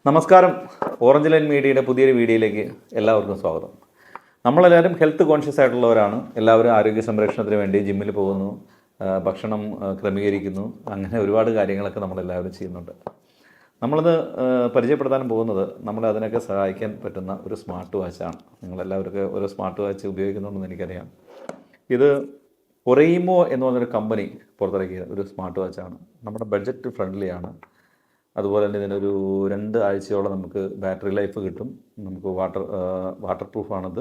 നമസ്കാരം. Orange line മീഡിയയുടെ പുതിയൊരു വീഡിയോയിലേക്ക് എല്ലാവർക്കും സ്വാഗതം. നമ്മളെല്ലാവരും ഹെൽത്ത് കോൺഷ്യസ് ആയിട്ടുള്ളവരാണ്. എല്ലാവരും ആരോഗ്യ സംരക്ഷണത്തിന് വേണ്ടി ജിമ്മിൽ പോകുന്നു, ഭക്ഷണം ക്രമീകരിക്കുന്നു, അങ്ങനെ ഒരുപാട് കാര്യങ്ങളൊക്കെ നമ്മളെല്ലാവരും ചെയ്യുന്നുണ്ട്. നമ്മളിത് പരിചയപ്പെടുത്താൻ പോകുന്നത് നമ്മളെ അതിനൊക്കെ സഹായിക്കാൻ പറ്റുന്ന ഒരു സ്മാർട്ട് വാച്ചാണ്. നിങ്ങളെല്ലാവർക്കും ഒരു സ്മാർട്ട് വാച്ച് ഉപയോഗിക്കുന്നുണ്ടെന്ന് എനിക്കറിയാം. ഇത് ഒറൈമോ എന്ന് പറഞ്ഞൊരു കമ്പനി പുറത്തിറക്കിയ ഒരു സ്മാർട്ട് വാച്ചാണ്. നമ്മുടെ ബഡ്ജറ്റ് ഫ്രണ്ട്ലിയാണ്. അതുപോലെ തന്നെ ഇതിനൊരു 2 ആഴ്ചയോളം നമുക്ക് ബാറ്ററി ലൈഫ് കിട്ടും. നമുക്ക് വാട്ടർ പ്രൂഫാണത്.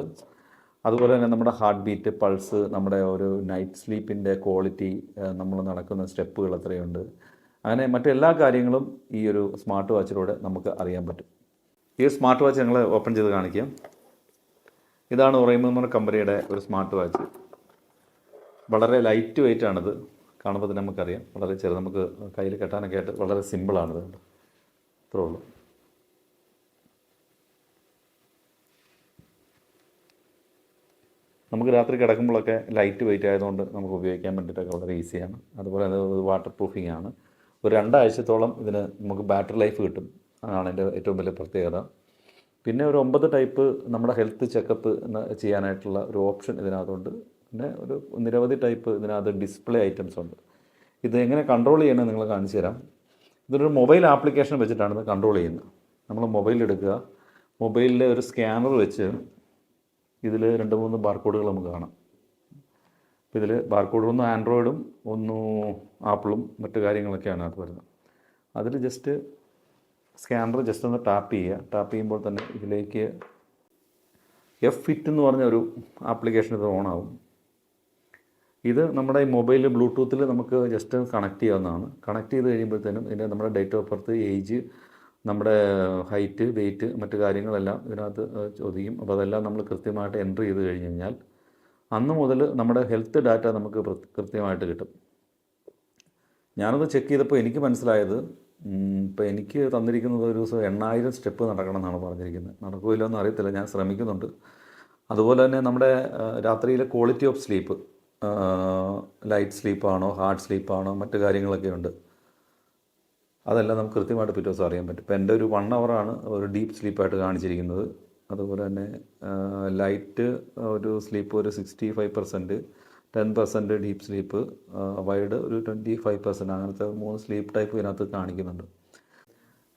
അതുപോലെ തന്നെ നമ്മുടെ ഹാർട്ട് ബീറ്റ്, പൾസ്, നമ്മുടെ ഒരു നൈറ്റ് സ്ലീപ്പിൻ്റെ ക്വാളിറ്റി, നമ്മൾ നടക്കുന്ന സ്റ്റെപ്പുകൾ എത്രയുണ്ട്, അങ്ങനെ മറ്റെല്ലാ കാര്യങ്ങളും ഈ ഒരു സ്മാർട്ട് വാച്ചിലൂടെ നമുക്ക് അറിയാൻ പറ്റും. ഈ സ്മാർട്ട് വാച്ച് ഞങ്ങൾ ഓപ്പൺ ചെയ്ത് കാണിക്കാം. ഇതാണ് ഒറൈമോ എന്ന് പറഞ്ഞ കമ്പനിയുടെ ഒരു സ്മാർട്ട് വാച്ച്. വളരെ ലൈറ്റ് വെയിറ്റ് ആണിത്. കാണുമ്പോൾ തന്നെ നമുക്കറിയാം, വളരെ ചെറുത്, നമുക്ക് കയ്യിൽ കെട്ടാനൊക്കെ ആയിട്ട് വളരെ സിമ്പിളാണിത്. ഇത്രേ ഉള്ളൂ. നമുക്ക് രാത്രി കിടക്കുമ്പോഴൊക്കെ ലൈറ്റ് വെയിറ്റ് ആയതുകൊണ്ട് നമുക്ക് ഉപയോഗിക്കാൻ വേണ്ടിയിട്ടൊക്കെ വളരെ ഈസിയാണ്. അതുപോലെ അത് വാട്ടർ പ്രൂഫിംഗ് ആണ്. ഒരു 2 ആഴ്ചത്തോളം ഇതിന് നമുക്ക് ബാറ്ററി ലൈഫ് കിട്ടും. അതാണ് എൻ്റെ ഏറ്റവും വലിയ പ്രത്യേകത. പിന്നെ ഒരു 9 ടൈപ്പ് നമ്മുടെ ഹെൽത്ത് ചെക്കപ്പ് ചെയ്യാനായിട്ടുള്ള ഒരു ഓപ്ഷൻ ഇതിനകത്തുണ്ട്. പിന്നെ ഒരു നിരവധി ടൈപ്പ് ഇതിനകത്ത് ഡിസ്പ്ലേ ഐറ്റംസ് ഉണ്ട്. ഇത് എങ്ങനെ കൺട്രോൾ ചെയ്യണമെന്ന് നിങ്ങൾ കാണിച്ചു തരാം. ഇതൊരു മൊബൈൽ ആപ്ലിക്കേഷൻ വെച്ചിട്ടാണ് ഇത് കൺട്രോൾ ചെയ്യുന്നത്. നമ്മൾ മൊബൈൽ എടുക്കുക, മൊബൈലിൽ ഒരു സ്കാനർ വെച്ച് ഇതിൽ 2-3 ബാർകോഡുകൾ നമുക്ക് കാണാം. അപ്പോൾ ഇതിൽ ബാർകോഡ് ഒന്ന് ആൻഡ്രോയിഡും ഒന്ന് ആപ്പിളും മറ്റു കാര്യങ്ങളൊക്കെയാണ് അത് വരുന്നത്. അതിൽ ജസ്റ്റ് സ്കാനർ ജസ്റ്റ് ഒന്ന് ടാപ്പ് ചെയ്യുക. ടാപ്പ് ചെയ്യുമ്പോൾ തന്നെ ഇതിലേക്ക് ഫിറ്റ് എന്ന് പറഞ്ഞ ഒരു ആപ്ലിക്കേഷൻ ഇത് ഓണാവും. ഇത് നമ്മുടെ ഈ മൊബൈൽ ബ്ലൂടൂത്തിൽ നമുക്ക് ജസ്റ്റ് കണക്ട് ചെയ്യാവുന്നതാണ്. കണക്ട് ചെയ്ത് കഴിയുമ്പോഴത്തേനും ഇതിൻ്റെ നമ്മുടെ ഡേറ്റ് ഓഫ് ബർത്ത്, ഏജ്, നമ്മുടെ ഹൈറ്റ്, വെയിറ്റ്, മറ്റു കാര്യങ്ങളെല്ലാം ഇതിനകത്ത് ചോദിക്കും. അപ്പോൾ അതെല്ലാം നമ്മൾ കൃത്യമായിട്ട് എൻട്രി ചെയ്ത് കഴിഞ്ഞ് കഴിഞ്ഞാൽ അന്ന് മുതൽ നമ്മുടെ ഹെൽത്ത് ഡാറ്റ നമുക്ക് കൃത്യമായിട്ട് കിട്ടും. ഞാനത് ചെക്ക് ചെയ്തപ്പോൾ എനിക്ക് മനസ്സിലായത്, ഇപ്പോൾ എനിക്ക് തന്നിരിക്കുന്നത് ഒരു ദിവസം 8000 സ്റ്റെപ്പ് നടക്കണം എന്നാണ് പറഞ്ഞിരിക്കുന്നത്. നടക്കുമല്ലോ എന്ന് അറിയത്തില്ല, ഞാൻ ശ്രമിക്കുന്നുണ്ട്. അതുപോലെ തന്നെ നമ്മുടെ രാത്രിയിലെ ക്വാളിറ്റി ഓഫ് സ്ലീപ്പ്, ലൈറ്റ് സ്ലീപ്പാണോ ഹാർഡ് സ്ലീപ്പാണോ മറ്റു കാര്യങ്ങളൊക്കെ ഉണ്ട്. അതെല്ലാം നമുക്ക് കൃത്യമായിട്ട് പിറ്റേ ദിവസം അറിയാൻ പറ്റും. ഇപ്പോൾ എൻ്റെ ഒരു 1 ഹവറാണ് ഒരു ഡീപ്പ് സ്ലീപ്പായിട്ട് കാണിച്ചിരിക്കുന്നത്. അതുപോലെ തന്നെ ലൈറ്റ് ഒരു സ്ലീപ്പ് ഒരു 65%, 10% ഡീപ്പ് സ്ലീപ്പ്, വൈഡ് ഒരു 25%, അങ്ങനത്തെ 3 സ്ലീപ്പ് ടൈപ്പ് ഇതിനകത്ത് കാണിക്കുന്നുണ്ട്.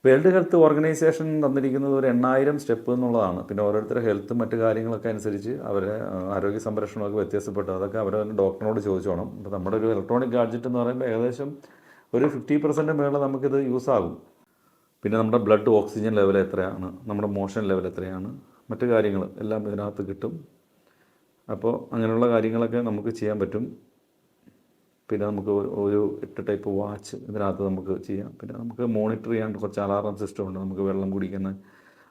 വേൾഡ് ഹെൽത്ത് ഓർഗനൈസേഷൻ തന്നിരിക്കുന്നത് ഒരു 8000 സ്റ്റെപ്പ് എന്നുള്ളതാണ്. പിന്നെ ഓരോരുത്തരുടെ ഹെൽത്തും മറ്റു കാര്യങ്ങളൊക്കെ അനുസരിച്ച് അവരെ ആരോഗ്യ സംരക്ഷണമൊക്കെ വ്യത്യാസപ്പെട്ടു. അതൊക്കെ അവർ ഡോക്ടറിനോട് ചോദിച്ചോണം. ഇപ്പോൾ നമ്മുടെ ഒരു ഇലക്ട്രോണിക് ഗാഡ്ജറ്റ് എന്ന് പറയുമ്പോൾ ഏകദേശം ഒരു 50% മേളിൽ നമുക്കിത് യൂസ് ആകും. പിന്നെ നമ്മുടെ ബ്ലഡ് ഓക്സിജൻ ലെവൽ എത്രയാണ്, നമ്മുടെ മോഷൻ ലെവൽ എത്രയാണ്, മറ്റു കാര്യങ്ങൾ എല്ലാം ഇതിനകത്ത് കിട്ടും. അപ്പോൾ അങ്ങനെയുള്ള കാര്യങ്ങളൊക്കെ നമുക്ക് ചെയ്യാൻ പറ്റും. പിന്നെ നമുക്ക് ഒരു 8 ടൈപ്പ് വാച്ച് ഇതിനകത്ത് നമുക്ക് ചെയ്യാം. പിന്നെ നമുക്ക് മോണിറ്റർ ചെയ്യാൻ കുറച്ച് അലാറം സിസ്റ്റം ഉണ്ട്. നമുക്ക് വെള്ളം കുടിക്കുന്ന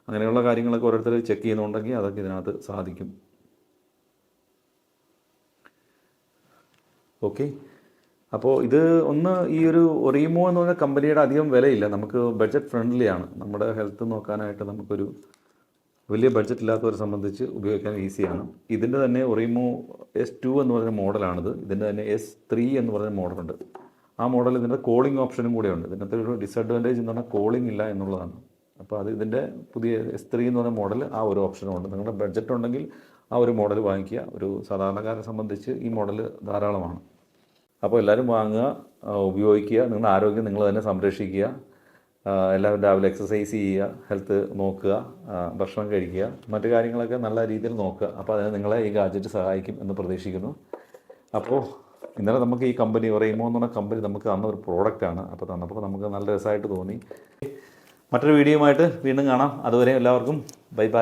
അങ്ങനെയുള്ള കാര്യങ്ങളൊക്കെ ഓരോരുത്തർ ചെക്ക് ചെയ്യുന്നുണ്ടെങ്കിൽ അതൊക്കെ ഇതിനകത്ത് സാധിക്കും. ഓക്കെ, അപ്പോൾ ഇത് ഈ ഒരു ഒറൈമോ എന്ന് പറഞ്ഞ കമ്പനിയുടെ അധികം വിലയില്ല. നമുക്ക് ബഡ്ജറ്റ് ഫ്രണ്ട്ലിയാണ്. നമ്മുടെ ഹെൽത്ത് നോക്കാനായിട്ട് നമുക്കൊരു വലിയ ബഡ്ജറ്റ് ഇല്ലാത്തവരെ സംബന്ധിച്ച് ഉപയോഗിക്കാൻ ഈസിയാണ്. ഇതിൻ്റെ തന്നെ ഒറൈമോ S2 എന്ന് പറഞ്ഞ മോഡലാണിത്. ഇതിൻ്റെ തന്നെ S3 എന്ന് പറഞ്ഞ മോഡലുണ്ട്. ആ മോഡൽ ഇതിൻ്റെ കോളിംഗ് ഓപ്ഷനും കൂടെയുണ്ട്. ഇതിനകത്ത് ഒരു ഡിസഡ്വാൻറ്റേജ് എന്ന് പറഞ്ഞാൽ കോളിംഗ് ഇല്ല എന്നുള്ളതാണ്. അപ്പോൾ അത് ഇതിൻ്റെ പുതിയ S3 എന്ന് പറഞ്ഞ മോഡൽ ആ ഒരു ഓപ്ഷനും ഉണ്ട്. നിങ്ങളുടെ ബഡ്ജറ്റ് ഉണ്ടെങ്കിൽ ആ ഒരു മോഡൽ വാങ്ങിക്കുക. ഒരു സാധാരണക്കാരെ സംബന്ധിച്ച് ഈ മോഡൽ ധാരാളമാണ്. അപ്പോൾ എല്ലാവരും വാങ്ങുക, ഉപയോഗിക്കുക. നിങ്ങളുടെ ആരോഗ്യം നിങ്ങൾ തന്നെ സംരക്ഷിക്കുക. എല്ലാവരും രാവിലെ എക്സസൈസ് ചെയ്യുക, ഹെൽത്ത് നോക്കുക, ഭക്ഷണം കഴിക്കുക, മറ്റു കാര്യങ്ങളൊക്കെ നല്ല രീതിയിൽ നോക്കുക. അപ്പോൾ അതിന് നിങ്ങളെ ഈ ഗാഡ്ജറ്റ് സഹായിക്കും എന്ന് പ്രതീക്ഷിക്കുന്നു. അപ്പോൾ ഇന്നലെ നമുക്ക് ഈ കമ്പനി ഒറൈമോ എന്ന് പറഞ്ഞ കമ്പനി നമുക്ക് തന്ന ഒരു പ്രോഡക്റ്റാണ്. അപ്പോൾ തന്നപ്പോൾ നമുക്ക് നല്ല രസമായിട്ട് തോന്നി. മറ്റൊരു വീഡിയോയുമായിട്ട് വീണ്ടും കാണാം. അതുവരെ എല്ലാവർക്കും ബൈ ബൈ.